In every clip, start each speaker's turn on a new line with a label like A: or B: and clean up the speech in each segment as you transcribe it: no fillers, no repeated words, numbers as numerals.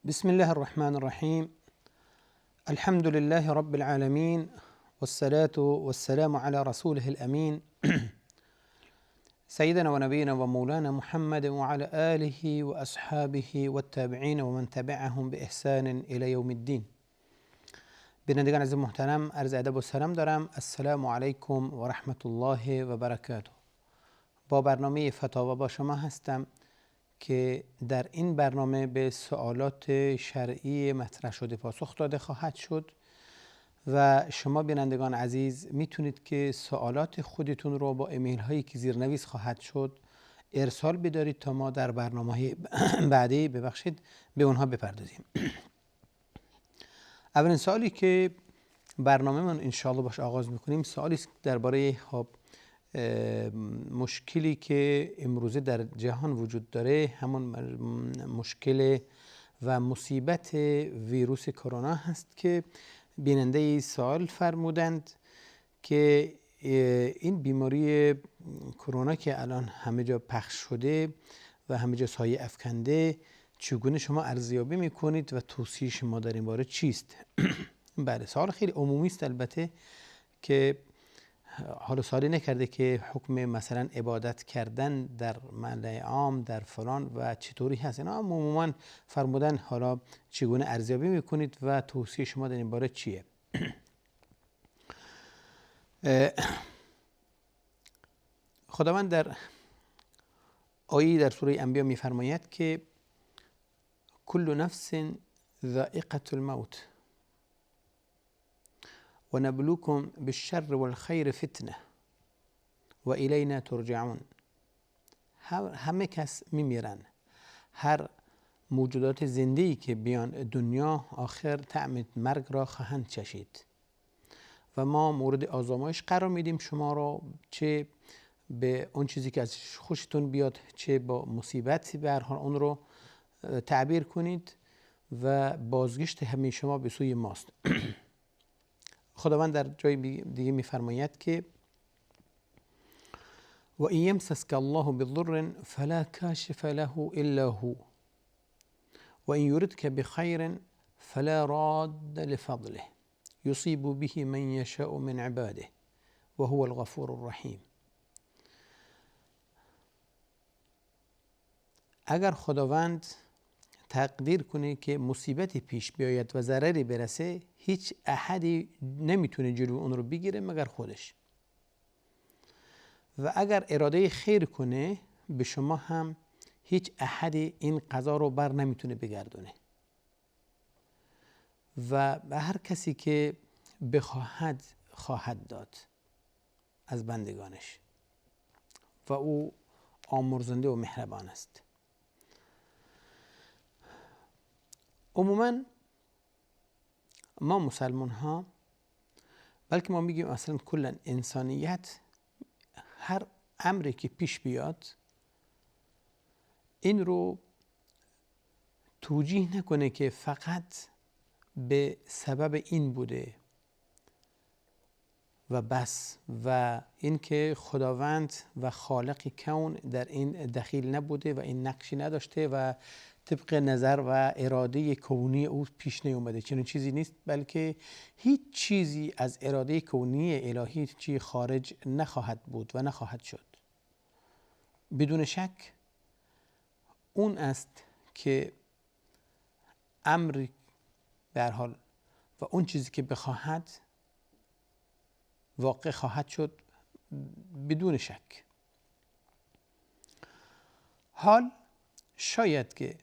A: بسم الله الرحمن الرحیم. الحمد لله رب العالمين والصلاة والسلام على رسوله الأمين سيدنا ونبينا ومولانا محمد وعلى آله وأصحابه والتابعين ومن تبعهم بإحسان إلى يوم الدين. بینندگان عزیز محترم، عرض ادب و سلام دارم. السلام علیکم و رحمت الله و برکاته. با برنامه فتاوا با شما هستم که در این برنامه به سوالات شرعی مطرح شده پاسخ داده خواهد شد و شما بینندگان عزیز میتونید که سوالات خودتون رو با ایمیل هایی که زیرنویس خواهد شد ارسال بدارید تا ما در برنامه بعدی به اونها بپردازیم. اولین سوالی که برنامه من انشاءالله باش آغاز میکنیم سوالی است درباره مشکلی که امروزه در جهان وجود داره، همون مشکل و مصیبت ویروس کرونا هست که بیننده سوال فرمودند که این بیماری کرونا که الان همه جا پخش شده و همه جا سایه افکنده، چگونه شما ارزیابی میکنید و توصیه شما در این باره چیست؟ بله، سوال خیلی عمومی است البته که حالا سوالی نکرده که حکم مثلا عبادت کردن در محل عام در فلان و چطوری هست، اینا عموما فرمودن حالا چگونه ارزیابی میکنید و توصیه شما در این باره چیه؟ خداوند در آیه در سوره انبیاء میفرماید که کل نفس ذائقة الموت و نبلوکم بالشر والخیر فتنه و الینا ترجعون. همه کس میمیرن، هر موجودات زنده‌ای که بیان دنیا آخر طعم مرگ را خواهند چشید و ما مورد آزمایش قرار میدیم شما را، چه به اون چیزی که از خوشتون بیاد چه با مصیبتی به هر حال اون رو تعبیر کنید و بازگشت همه شما به سوی ماست. خداوند در جای دیگه میفرماید که و این یمسسک الله بضر فلا کاشف له الا هو و این یردک بخیر فلا راد لفضله یصیب به من یشاء من عباده و هو الغفور الرحیم. اگر خداوند تقدیر کنه که مصیبتی پیش بیاید و ضرری برسه، هیچ احدی نمیتونه جلوی اون رو بگیره مگر خودش، و اگر اراده خیر کنه به شما هم هیچ احدی این قضا رو بر نمیتونه بگردونه و به هر کسی که بخواهد خواهد داد از بندگانش و او آمرزنده و مهربان است. عموما ما مسلمان ها، بلکه ما میگیم اصلا کلا انسانیت، هر امری که پیش بیاد این رو توجیه نکنه که فقط به سبب این بوده و بس و اینکه خداوند و خالق کون در این دخیل نبوده و این نقشی نداشته و طبق نظر و اراده کونی او پیش نیومده. چنین چیزی نیست، بلکه هیچ چیزی از اراده کونی الهی چی خارج نخواهد بود و نخواهد شد. بدون شک اون است که امر به هر حال و اون چیزی که بخواهد واقع خواهد شد بدون شک. حال شاید که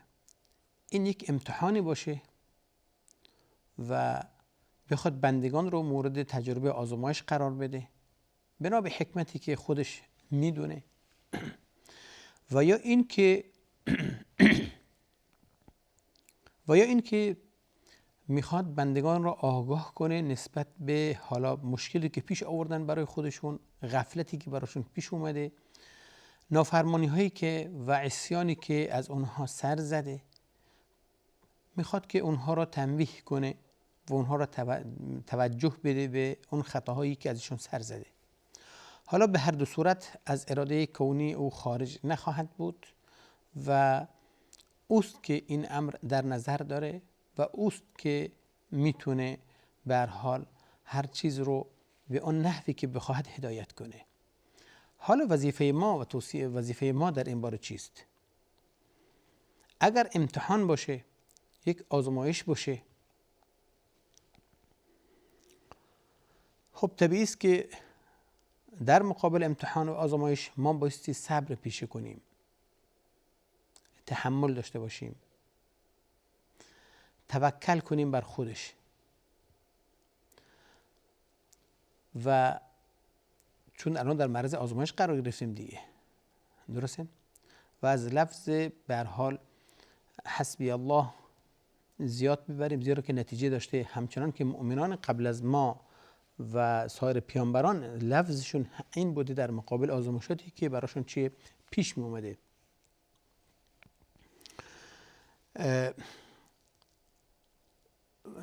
A: این یک امتحانی باشه و بخواد بندگان رو مورد تجربه آزمایش قرار بده بنا به حکمتی که خودش میدونه، و یا این که میخواد بندگان رو آگاه کنه نسبت به حالا مشکلی که پیش آوردن برای خودشون، غفلتی که براشون پیش اومده، نافرمانی هایی که و عصیانی که از اونها سر زده، میخواد که اونها را تنبیه کنه و اونها را توجه بده به اون خطاهایی که ازشون سر زده. حالا به هر دو صورت از اراده کونی او خارج نخواهد بود و اوست که این امر در نظر داره و اوست که میتونه به هر حال هر چیز رو به اون نحوی که بخواهد هدایت کنه. حالا وظیفه ما و توصیه وظیفه ما در این باره چیست؟ اگر امتحان باشه، یک آزمایش باشه، خب طبیعی است که در مقابل امتحان و آزمایش ما بایستی صبر پیشه کنیم، تحمل داشته باشیم، توکل کنیم بر خودش و چون الان در معرض آزمایش قرار گرفتیم دیگه، درسته؟ و از لفظ به هر حال حسبی الله زیاد ببریم، زیرا که نتیجه داشته. همچنان که مؤمنان قبل از ما و سایر پیامبران لفظشون این بوده در مقابل آزمایشاتی که براشون چیه پیش می اومده.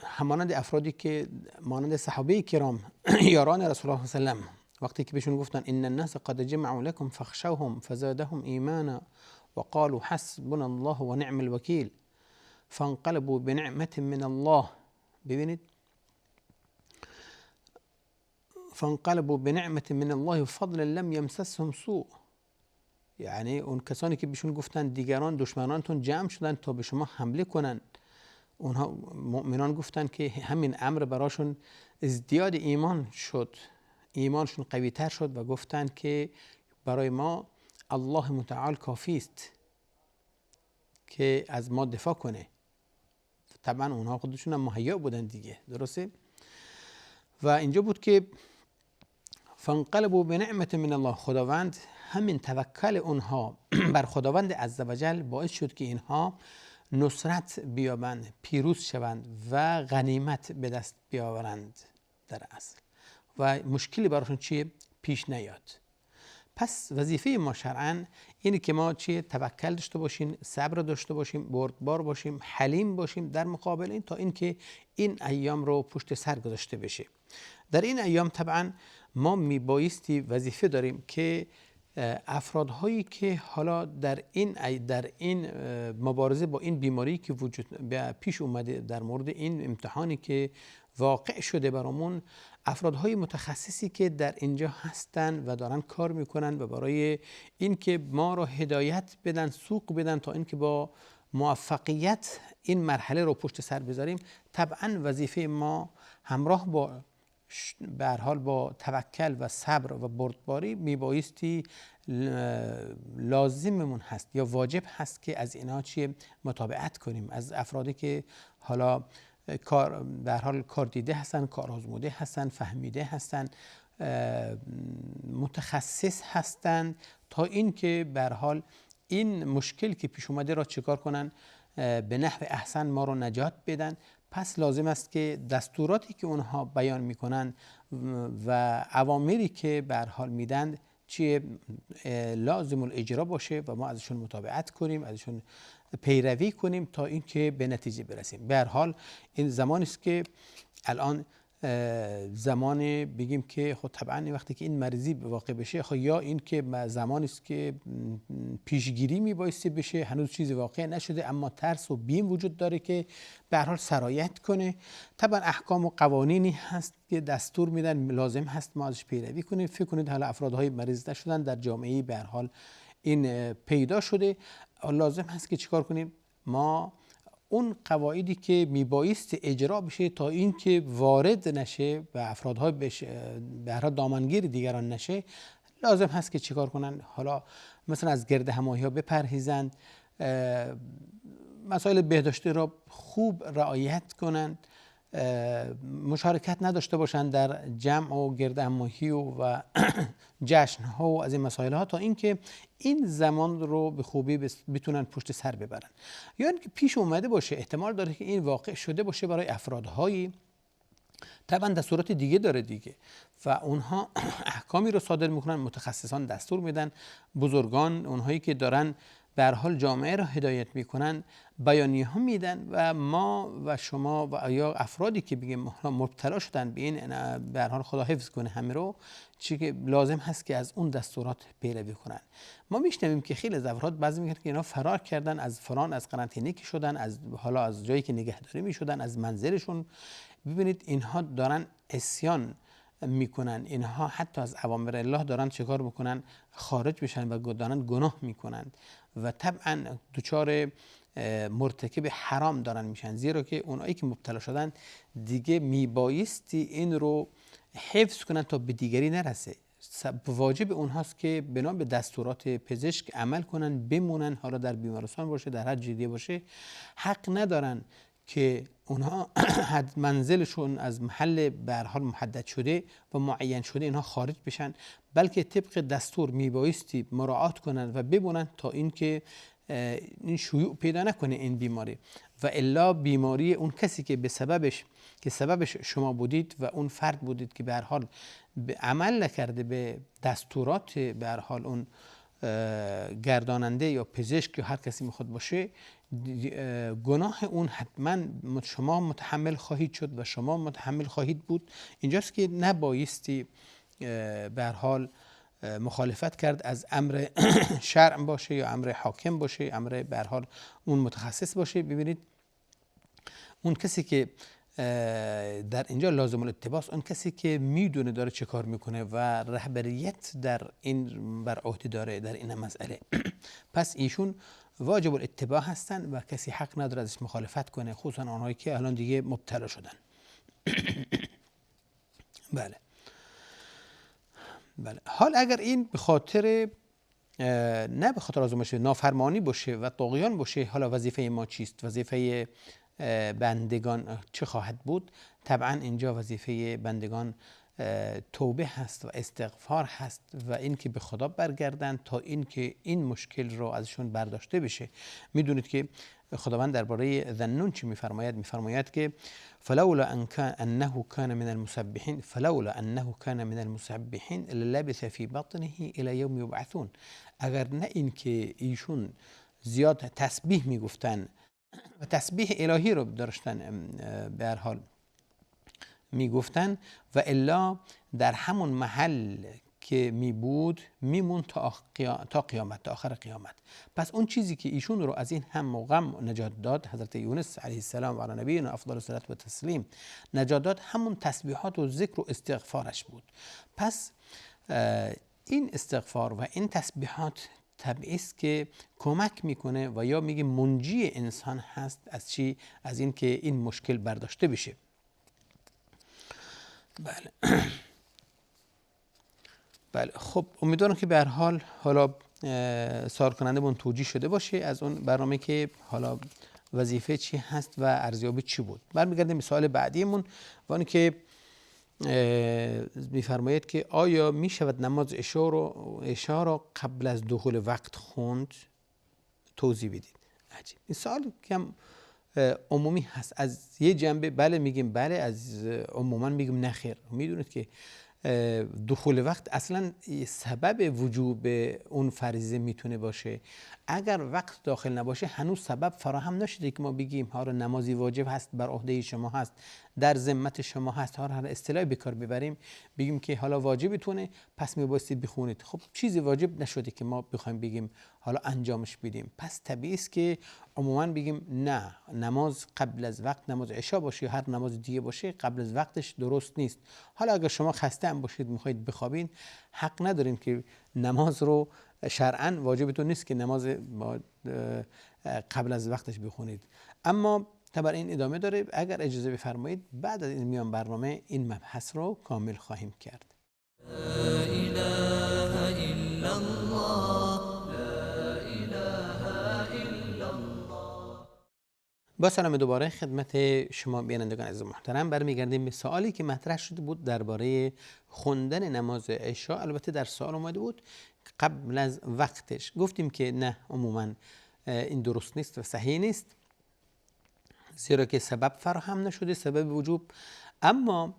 A: همانند افرادی که مانند صحابه کرام یاران رسول الله صلی الله علیه و سلم، وقتی که بهشون گفتن ان الناس قد جمعوا لكم فاخشوهم فزادهم ایمانا وقالوا حسبنا الله ونعم الوکیل فانقلبوا بنعمة من الله. ببینید، فانقلبوا بنعمة من الله فضل لم يمسسهم سوء، یعنی اون کسانی که بهشون گفتن دیگران دشمنانتون جمع شدن تا به شما حمله کنن، اونها مؤمنان گفتن که همین امر براشون ازدیاد ایمان شد، ایمانشون قوی تر شد و گفتن که برای ما الله متعال کافی است که از ما دفاع کنه. طبعا اونها خودشون هم مهیا بودن دیگه، درسته؟ و اینجا بود که فانقلبوا بنعمت من الله، خداوند همین توکل اونها بر خداوند عزوجل باعث شد که اینها نصرت بیابند، پیروز شوند و غنیمت به دست بیاورند در اصل و مشکلی براشون چیه؟ پیش نیاد. پس وظیفه ما شرعاً اینه که ما چیه؟ توکل داشته باشیم، صبر داشته باشیم، بردبار باشیم، حلیم باشیم در مقابل این، تا اینکه این ایام رو پشت سر گذاشته بشه. در این ایام طبعاً ما میبایستی وظیفه داریم که افرادهایی که حالا در این مبارزه با این بیماری که وجود پیش اومده، در مورد این امتحانی که واقع شده برامون، افرادهای متخصصی که در اینجا هستن و دارن کار میکنن و برای اینکه ما رو هدایت بدن، سوق بدن تا اینکه با موفقیت این مرحله رو پشت سر بذاریم، طبعا وظیفه ما همراه با به هر حال با توکل و صبر و بردباری میبایستی لازممون هست یا واجب هست که از اینا چیه متابعت کنیم، از افرادی که حالا کار به هر حال کار دیده هستن، کار آزموده هستن، فهمیده هستن، متخصص هستن، تا اینکه به هر حال این مشکل که پیش اومده را چیکار کنن، به نحو احسن ما رو نجات بدن. پس لازم است که دستوراتی که اونها بیان میکنن و اوامری که به هر حال میدن چیه لازم الاجرا باشه و ما ازشون متابعت کنیم، ازشون پیروی کنیم تا اینکه به نتیجه برسیم. به هر حال این زمانی است که الان زمان بگیم که خب طبعا وقتی که این مریضی واقع بشه، خب یا این که زمانی است که پیشگیری میبایستی بشه، هنوز چیزی واقع نشده اما ترس و بیم وجود داره که به هر حال سرایت کنه. طبعا احکام و قوانینی هست که دستور میدن، لازم هست ما ازش پیروی کنیم. فکر کنید حالا افرادهای مریض نشدن در جامعه به هر حال این پیدا شده، لازم هست که چیکار کنیم؟ ما اون قواعدی که میبایست اجرا بشه تا اینکه وارد نشه و افرادها به هر حال دامنگیر دیگران نشه، لازم هست که چیکار کنن؟ حالا مثلا از گرد هماهی ها بپرهیزند، مسائل بهداشتی را خوب رعایت کنند، مشارکت نداشته باشند در جمع و گرد هماهی و جشن ها و از این مسائل ها، تا اینکه این زمان رو به خوبی بتونن پشت سر ببرن. یا اینکه پیش اومده باشه، احتمال داره که این واقع شده باشه برای افرادهایی، طبعا دستورات دیگه داره دیگه و اونها احکامی رو صادر میکنن، متخصصان دستور میدن، بزرگان اونهایی که دارن به هر حال جامعه را هدایت میکنن بیانیه ها میدن و ما و شما و یا افرادی که بگیم مبتلا شدن به این، به هر حال خدا حفظ کنه همه رو، چی که لازم هست که از اون دستورات پیروی کنن. ما میشنویم که خیلی از افراد بعضی میگن که اینا فرار کردن از فلان، از قرنطینه که شدن، از حالا از جایی که نگهداری میشدن، از منزلشون. ببینید اینها دارن عصیان میکنن، اینها حتی از اوامر الله دارن چیکار میکنن؟ خارج میشن و دارن گناه میکنن و طبعا دچار مرتکب حرام دارن میشن، زیرا که اونایی که مبتلا شدن دیگه میبایستی این رو حفظ کنن تا به دیگری نرسه. واجب اونهاست که بنا به دستورات پزشک عمل کنن، بمونن، حالا در بیمارستان باشه، در هر جدی باشه. حق ندارن که اونها منزلشون از محل به هر حال محدد شده و معین شده اینها خارج بشن، بلکه طبق دستور میبایستی مراعات کنن و بمونن تا اینکه این شیوع پیدا نکنه این بیماری. و الا بیماری اون کسی که به سببش شما بودید و اون فرد بودید که به هر حال عمل نکرده به دستورات به هر حال اون گرداننده یا پزشک یا هر کسی میخواد باشه، گناه اون حتما شما متحمل خواهید شد و شما متحمل خواهید بود. اینجاست که نبایستی به هر حال مخالفت کرد، از امر شرع باشه یا امر حاکم باشه، امر به هر حال اون متخصص باشه. ببینید اون کسی که در اینجا لازم الاتباع، اون کسی که میدونه داره چه کار میکنه و رهبریت در این بر عهده داره در این مسئله، پس ایشون واجب الاتباع هستن و کسی حق نداره ازش مخالفت کنه، خصوصا آنهایی که الان دیگه مبتلا شدن. بله. حال اگر این به خاطر نه به خاطر آزمایش نافرمانی باشه و طغیان باشه، حالا وظیفه ما چیست؟ وظیفه بندگان چه خواهد بود؟ طبعا اینجا وظیفه بندگان توبه هست و استغفار هست و اینکه به خدا برگردن تا اینکه این مشکل رو ازشون برداشته بشه. میدونید که خداوند درباره ذنون چی میفرماید که فلولا انه كان من المسبحين للبث في بطنه الى يوم يبعثون. اگر نه این که ایشون زیاد تسبیح میگفتن و تسبیح الهی رو داشتن به هر حال میگفتن و الا در همون محل که می بود میمون تا قیامت، تا آخر قیامت. پس اون چیزی که ایشون رو از این هم و غم نجات داد، حضرت یونس علیه السلام و علی نبینا افضل الصلاة و تسلیم نجات داد، همون تسبیحات و ذکر و استغفارش بود. پس این استغفار و این تسبیحات طبعی است که کمک میکنه و یا میگه منجی انسان هست از چی؟ از این که این مشکل برداشته بشه. بله خب امیدوارم که به هر حال حالا سوال کننده بون توجیه شده باشه از اون برنامه که حالا وظیفه چی هست و ارزیابی چی بود. برمیگردیم به سوال بعدیمون و اون که میفرماید که آیا میشود نماز عشا را قبل از دخول وقت خوند؟ توضیح بدید. عجیب. این سوال کم عمومی هست، از یه جنبه بله میگیم بله، از عموما میگیم نخیر. میدونید که دخول وقت اصلا سبب وجوب اون فریضه میتونه باشه. اگر وقت داخل نباشه هنوز سبب فراهم نشده که ما بگیم ها نمازی واجب هست، بر عهده شما هست، در ذمت شما هست، هر اصطلاحی به کار ببریم بگیم که حالا واجبتونه پس میبایستی بخونید. خب چیزی واجب نشده که ما بخوایم بگیم حالا انجامش بدیم. پس طبیعی است که عموما بگیم نه، نماز قبل از وقت، نماز عشا باشه هر نماز دیگه باشه قبل از وقتش درست نیست. حالا اگر شما خسته هم باشید میخواید بخوابین، حق ندارین که نماز رو شرعاً واجبتون نیست که نماز قبل از وقتش بخونید. اما تبر این ادامه داره. اگر اجازه بفرمایید بعد از این میان برنامه این مبحث رو کامل خواهیم کرد. لا اله الا الله، لا اله الا الله. با سلام دوباره خدمت شما بینندگان عزیز محترم. برمیگردیم به سوالی که مطرح شده بود درباره خوندن نماز عشا. البته در سوال اومده بود قبل از وقتش. گفتیم که نه، عموما این درست نیست و صحیح نیست، زیرا که سبب فراهم نشده، سبب وجوب. اما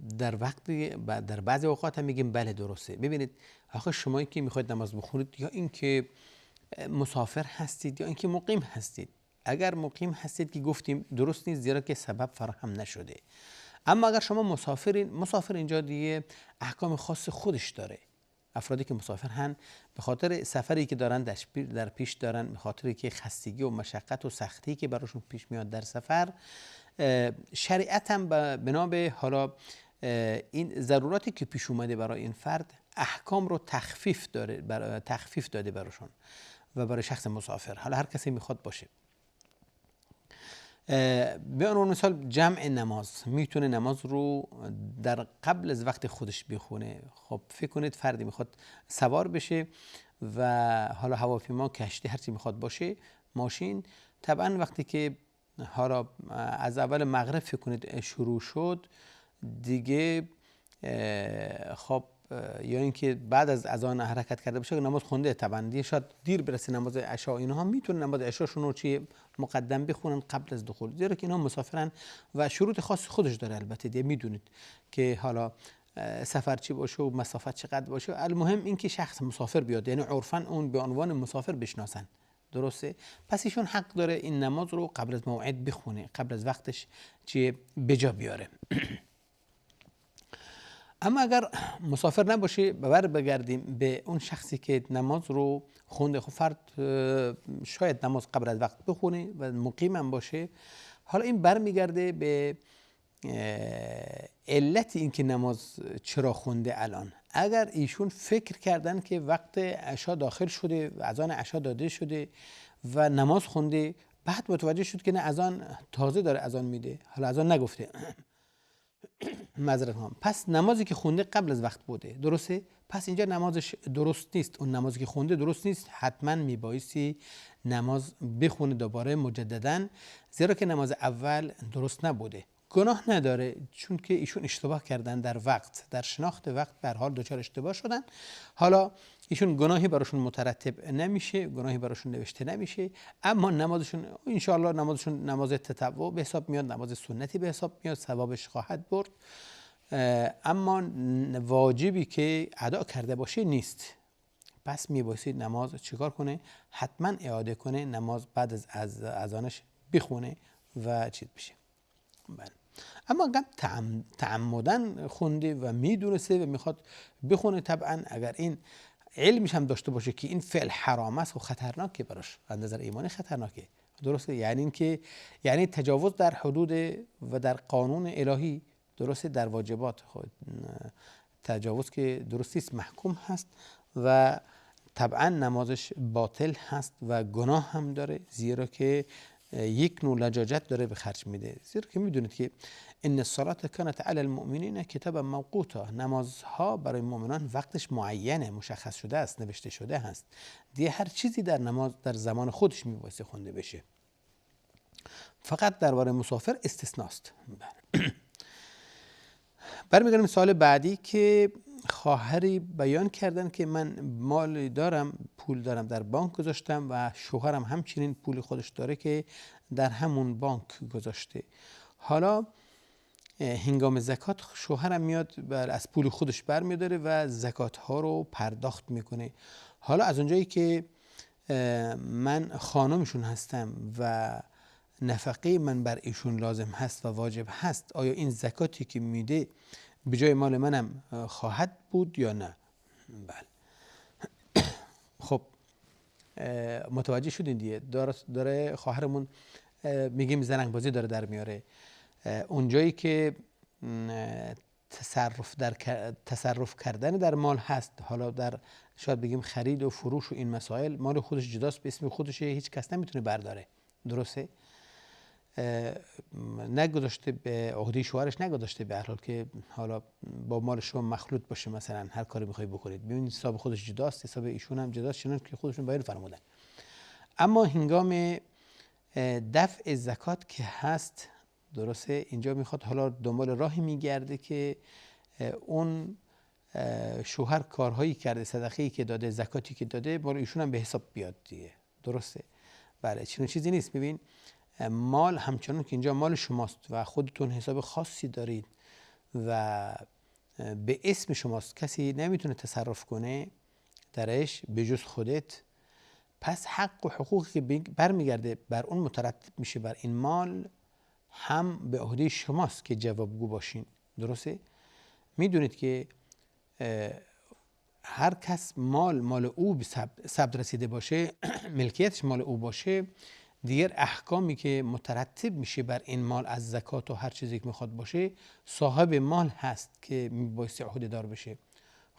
A: در بعضی اوقات هم میگیم بله درسته. ببینید آخه شما که میخواید نماز بخونید یا اینکه مسافر هستید یا اینکه مقیم هستید. اگر مقیم هستید که گفتیم درست نیست زیرا که سبب فراهم نشده. اما اگر شما مسافرین، مسافر اینجا دیگه احکام خاص خودش داره. افرادی که مسافرن به خاطر سفری که دارن در پیش دارن، به خاطر که خستگی و مشقت و سختی که براشون پیش میاد در سفر، شریعت هم بنا به حالا این ضروراتی که پیش اومده برای این فرد احکام رو تخفیف داده براشون و برای شخص مسافر، حالا هر کسی میخواد باشه. به عنوان مثال جمع نماز، میتونه نماز رو در قبل از وقت خودش بخونه. خب فکر کنید فردی میخواد سوار بشه و حالا هواپیما، کشتی، هرچی میخواد باشه، ماشین، طبعا وقتی که حالا از اول مغرب فکر کنید شروع شد دیگه، خب یا اینکه بعد از اذان حرکت کرده باشه نماز خونده، طبعا دیگه شاید دیر برسه نماز عشا، اینها میتونن نماز عشاشون رو چی مقدم بخونن قبل از دخول، زیرا که اینها مسافرن و شروط خاص خودش داره. البته دیگه میدونید که حالا سفر چی باشه و مسافت چقدر باشه، المهم این که شخص مسافر بیاد، یعنی عرفاً اون به عنوان مسافر بشناسن، درسته؟ پس ایشون حق داره این نماز رو قبل از موعد بخونه، قبل از وقتش چی بجا بیاره. اما اگر مسافر نباشه، بگردیم به اون شخصی که نماز رو خونده. خب فرد شاید نماز قبل از وقت بخونه و مقیم هم باشه. حالا این برمیگرده به علت این که نماز چرا خونده الان. اگر ایشون فکر کردن که وقت عشا داخل شده و اذان عشا داده شده و نماز خونده، بعد متوجه شد که نه، اذان تازه داره اذان میده، حالا اذان نگفته، معذرت میخوام، پس نمازی که خونده قبل از وقت بوده، درسته؟ پس اینجا نمازش درست نیست، اون نمازی که خونده درست نیست، حتما میبایستی نماز بخونه دوباره مجددا، زیرا که نماز اول درست نبوده. گناه نداره، چون که ایشون اشتباه کردن در وقت، در شناخت وقت، به هر حال دچار اشتباه شدن. حالا ایشون گناهی براشون مترتب نمیشه، گناهی براشون نوشته نمیشه، اما نمازشون ان شاء الله نمازشون نماز تطوع به حساب میاد، نماز سنتی به حساب میاد، ثوابش خواهد برد. اما واجبی که ادا کرده باشه نیست. پس میبایستی نماز چیکار کنه؟ حتما اعاده کنه، نماز بعد از اذانش بخونه و چیز بشه. بله. اما اگر تعمدن خونده و میدونسته و میخواد بخونه، طبعا اگر این علمش هم داشته باشه که این فعل حرام است و خطرناکه براش، از نظر ایمانی خطرناکه، درسته؟ یعنی این که یعنی تجاوز در حدود و در قانون الهی، درسته، در واجبات خود تجاوز که درستی است، محکوم هست و طبعا نمازش باطل هست و گناه هم داره، زیرا که یک نوع لجاجت داره به خرج میده. زیرا که میدونید که ان الصلاة کانت علی المؤمنین کتابا موقوتا، نمازها برای مؤمنان وقتش معینه، مشخص شده است، نوشته شده هست. دیگه هر چیزی در نماز در زمان خودش میبایسته خونده بشه، فقط درباره مسافر استثناست. برمیگردیم سوال بعدی که خواهری بیان کردن که من مال دارم، پول دارم، در بانک گذاشتم و شوهرم همچنین پول خودش داره که در همون بانک گذاشته. حالا هنگام زکات شوهرم میاد از پول خودش برمیداره و زکات ها رو پرداخت میکنه. حالا از اونجایی که من خانمشون هستم و نفقه من بر ایشون لازم هست و واجب هست، آیا این زکاتی که میده به جای مال منم خواهد بود یا نه؟ بله. خب متوجه شدین دیگه، داره خواهرمون میگیم زرنگ بازی داره در میاره. اونجایی که تصرف کردن در مال هست، حالا در شاید بگیم خرید و فروش و این مسائل، مال خودش جداست، به اسم خودشه، هیچ کس نمیتونه برداره، درسته؟ نگذاشته به عهده شوهرش، نگذاشته به هر حال که حالا با مال شما مخلوط باشه، مثلا هر کاری میخوای بکنید. ببینید حساب خودش جداست، حساب ایشون هم جداست، چنانچه که خودشون بیان فرمودن. اما هنگام دفع زکات که هست، درسته، اینجا میخواد حالا دنبال راهی میگرده که اون شوهر کارهایی کرده، صدقه‌ای که داده، زکاتی که داده، مال ایشون هم به حساب بیاد دیگه، درسته؟ بله، چنین چیزی نیست. ببین مال همچنان که اینجا مال شماست و خودتون حساب خاصی دارید و به اسم شماست، کسی نمیتونه تصرف کنه درش به جز خودت، پس حق و حقوقی که برمیگرده بر اون مترتب میشه بر این مال هم به عهده شماست که جوابگو باشین. درسته؟ میدونید که هر کس مال او به ثبت رسیده باشه ملکیتش مال او باشه، دیگر احکامی که مترتب میشه بر این مال از زکات و هر چیزی که میخواد باشه، صاحب مال هست که میبایستی عهده دار بشه.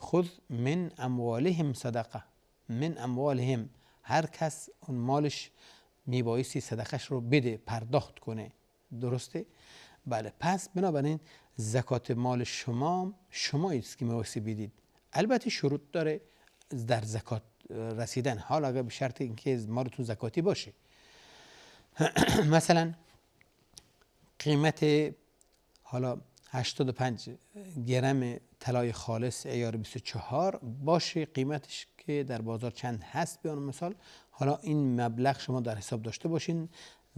A: خذ من اموالهم صدقه، من اموالهم، هر کس اون مالش میبایستی صدقش رو بده، پرداخت کنه. درسته؟ بله. پس بنابراین زکات مال شماییست که میبایستی بدید. البته شروط داره در زکات رسیدن، حالا اگر به شرط اینکه مالتون زکاتی باشه. مثلا قیمت حالا 85 گرم طلای خالص عیار 24 باشه، قیمتش که در بازار چند هست به عنوان مثال، حالا این مبلغ شما در حساب داشته باشین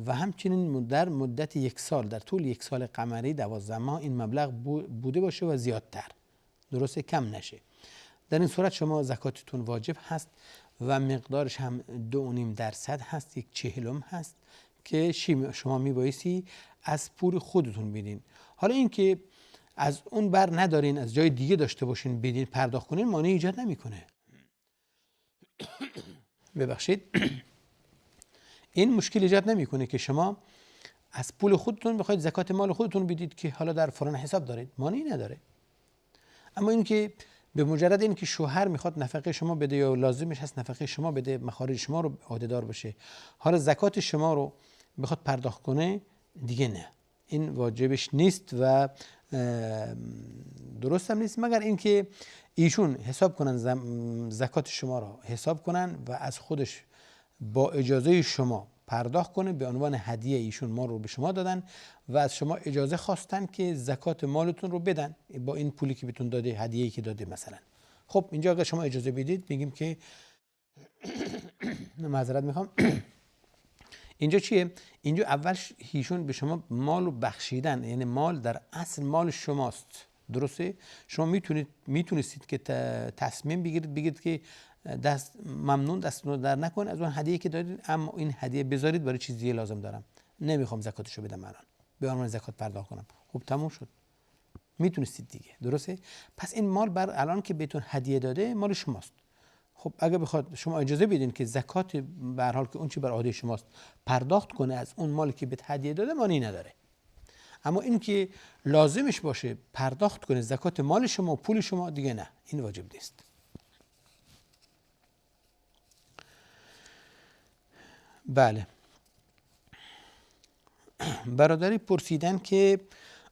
A: و همچنین در مدت یک سال، در طول یک سال قمری 12 ماه این مبلغ بوده باشه و زیادتر، درسته، کم نشه. در این صورت شما زکاتتون واجب هست و مقدارش هم 2.5% هست، یک چهلم هست که شما میبایستی از پول خودتون بدین. حالا این که از اون بر ندارین، از جای دیگه داشته باشین بدین، پرداخت کنین، مانع ایجاد نمیکنه. ببخشید این مشکل ایجاد نمیکنه که شما از پول خودتون بخواید زکات مال خودتون بدید که حالا در فلان حساب دارید، مانعی نداره. اما این که به مجرد این که شوهر میخواد نفقه شما بده یا لازمش هست نفقه شما بده، مخارج شما رو عهده‌دار بشه، حالا زکات شما رو بخواد پرداخت کنه، دیگه نه، این واجبش نیست و درست هم نیست، مگر اینکه ایشون حساب کنن زکات شما رو حساب کنن و از خودش با اجازه شما پرداخت کنه، به عنوان هدیه ایشون ما رو به شما دادن و از شما اجازه خواستن که زکات مالتون رو بدن با این پولی که بهتون داده، هدیه‌ای که داده مثلا. خب اینجا اگر شما اجازه بدید میگیم که معذرت میخوام اینجا چیه؟ اینجا اولش ایشون به شما مال رو بخشیدن، یعنی مال در اصل مال شماست. درسته؟ شما میتونستید که تصمیم بگیرید که دست رو در نکن از اون هدیه که دادید، اما این هدیه بذارید برای چیزی لازم دارم، نمیخوام زکاتشو بدم الان، به عنوان زکات پرداخت کنم. خب تموم شد، میتونستید دیگه. درسته؟ پس این مال بر الان که بهتون هدیه داده مال شماست. خب اگه بخواد شما اجازه بدین که زکات به هر حال که اون چی بر عهده شماست پرداخت کنه از اون مالی که بهت هدیه داده، معنی نداره. اما این که لازمش باشه پرداخت کنه زکات مال شما و پول شما، دیگه نه، این واجب نیست. بله. برادری پرسیدن که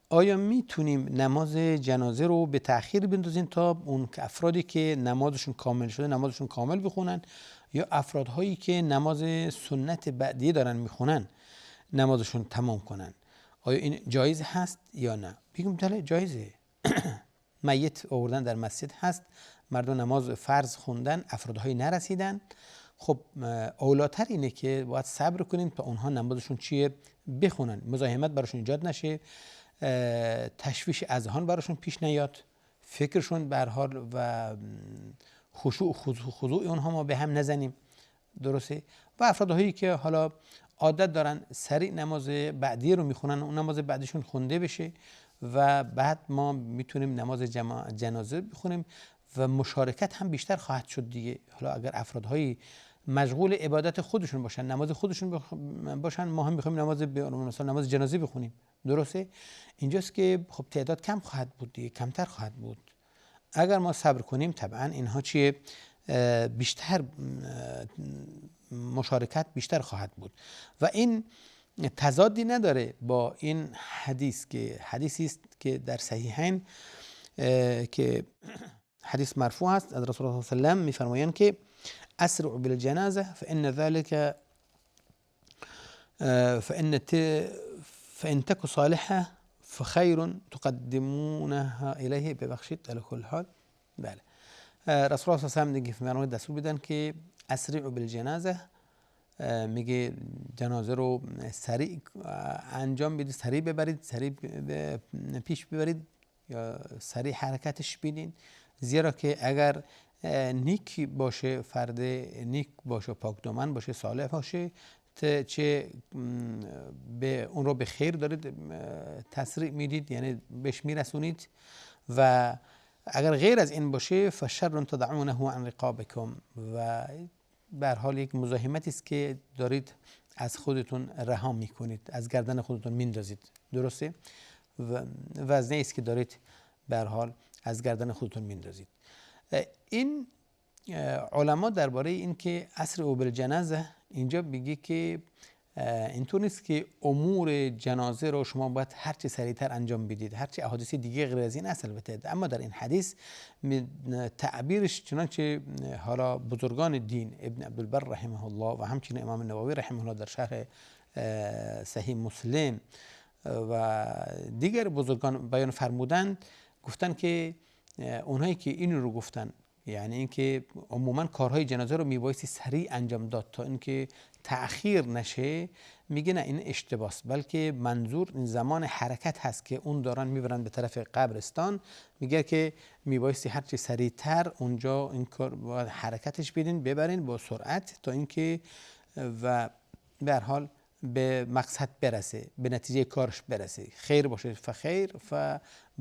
A: آیا میتونیم نماز جنازه رو به تأخیر بندازیم تا اون افرادی که نمازشون کامل شده نمازشون کامل بخونن، یا افرادهایی که نماز سنت بعدیه دارن میخونن نمازشون تمام کنن، آیا این جایز هست یا نه؟ بگیم بله جایزه. میت آوردن در مسجد هست، مردم نماز فرض خوندن، افرادهایی نرسیدن، خب اولاتر اینه که باید صبر کنیم تا اونها نمازشون چیه بخونن، مزاحمت براشون ایجاد نشه، تشویش اذهان براشون پیش نیاد، فکرشون به هر حال و خضوع اونها ما به هم نزنیم. درسته؟ و افرادهایی که حالا عادت دارن سریع نماز بعدی رو میخونن، اون نماز بعدیشون خونده بشه و بعد ما میتونیم نماز جنازه بخونیم و مشارکت هم بیشتر خواهد شد دیگه. حالا اگر افرادهایی مشغول عبادت خودشون باشن، نماز خودشون باشن، ما هم میخوایم مثلا نماز جنازه بخونیم. درسته؟ اینجاست که خب تعداد کم خواهد بود دیگه، کمتر خواهد بود. اگر ما صبر کنیم طبعا اینها چیه بیشتر مشارکت بیشتر خواهد بود و این تضادی نداره با این حدیث که حدیثی است که در صحیحین که حدیث مرفوع است از رسول الله صلی الله علیه و آله میفرمایند که اسرع بالجنازه فان ذلك فان تك صالحه فخير تقدمونها الیه. ببخشید علی کل حال. بله، رسول الله صلی الله علیه و آله میفرمایند دستور بدن که اسرع بالجنازه، میگه جنازه رو سریع انجام بدید، سریع ببرید، سریع پیش ببرید یا سریع حرکتش بدین، زیرا که اگر نیک باشه، فرد نیک باشه، پاک دامن باشه، صالح باشه، چه به اون رو به خیر دارید تسریع میدید، یعنی بهش میرسونید، و اگر غیر از این باشه فشر تدعونه عن رقابکم، و به هر حال یک مزاحمتی است که دارید از خودتون رها میکنید، از گردن خودتون میندازید. درسته؟ وزنه است که دارید به هر حال از گردن خودتون میندازید. این علما درباره این که اسر او بالجنازه اینجا میگه که اینطور نیست که امور جنازه رو شما باید هرچی سریعتر انجام بدید، هرچی احادیث دیگه غیر از این اصل بده، اما در این حدیث تعبیرش چنانچه حالا بزرگان دین ابن عبدالبر رحمه الله و همچنین امام نووی رحمه الله در شرح صحیح مسلم و دیگر بزرگان بیان فرمودند، گفتن که اونهایی که این رو گفتن، یعنی اینکه عموما کارهای جنازه رو میبایستی سریع انجام داد تا اینکه تأخیر نشه، میگه نه، این اشتباس، بلکه منظور این زمان حرکت هست که اون دارن میبرن به طرف قبرستان، میگه که میبایستی هرچی سریعتر اونجا این کار باید حرکتش بدین، ببرین با سرعت تا اینکه و به هر حال به مقصد برسه، به نتیجه کارش برسه، خیر باشه فخیر،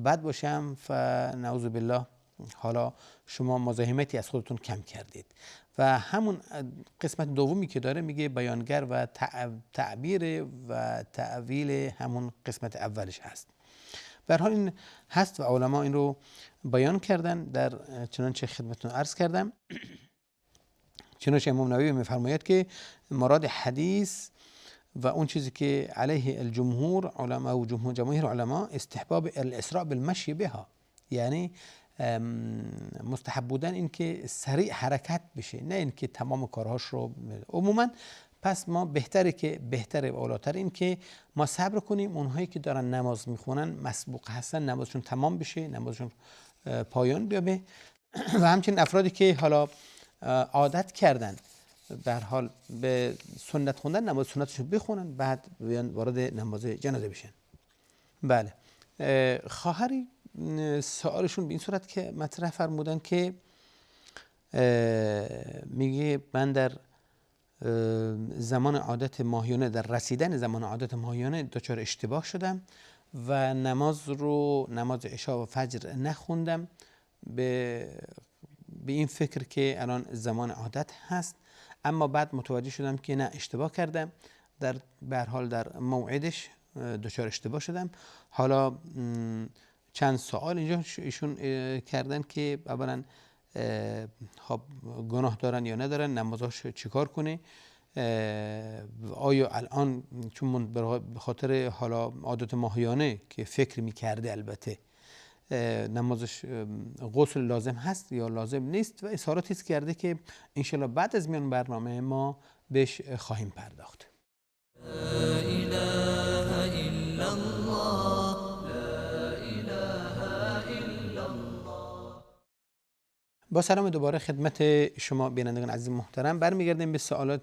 A: بد باشم فنعوذ بالله حالا شما مزاحمتی از خودتون کم کردید. و همون قسمت دومی که داره میگه بیانگر و تعبیر و تعویل همون قسمت اولش هست. به هر حال این هست و علما این رو بیان کردن، در چنانچه خدمتتون عرض کردم. چنانچه امام نووی میفرماید که مراد حدیث و اون چیزی که علیه الجمهور علما و جماهیر علما استحباب الاسراء بالمشي بها، یعنی مستحب بودن این که سریع حرکت بشه، نه این که تمام کارهاش رو عموما. پس ما بهتره و اولاتر این که ما صبر کنیم، اونهایی که دارن نماز میخونن مسبوق هستن نمازشون تمام بشه، نمازشون پایان بیابه، و همچنین افرادی که حالا عادت کردن به هر حال به سنت خوندن نماز سنتشون بخونن، بعد بیان وارد نماز جنازه بشن. بله. خواهری سوالشون به این صورت که مطرح فرمودن که میگه من در زمان عادت ماهیانه، در رسیدن زمان عادت ماهیانه دچار اشتباه شدم و نماز عشا و فجر نخوندم به این فکر که الان زمان عادت هست، اما بعد متوجه شدم که نه، اشتباه کردم، به هر حال در موعدش دچار اشتباه شدم. حالا چند سوال اینجا ایشون کردن که اولا خب گناه دارن یا ندارن، نمازاش چیکار کنه، آیا الان چون به خاطر حالا عادت ماهیانه که فکر میکرده البته نمازش غسل لازم هست یا لازم نیست، و اظهاراتی کرده که انشالله بعد از میان برنامه ما بهش خواهیم پرداخت. با سلام دوباره خدمت شما بینندگان عزیز محترم، برمیگردیم به سوالات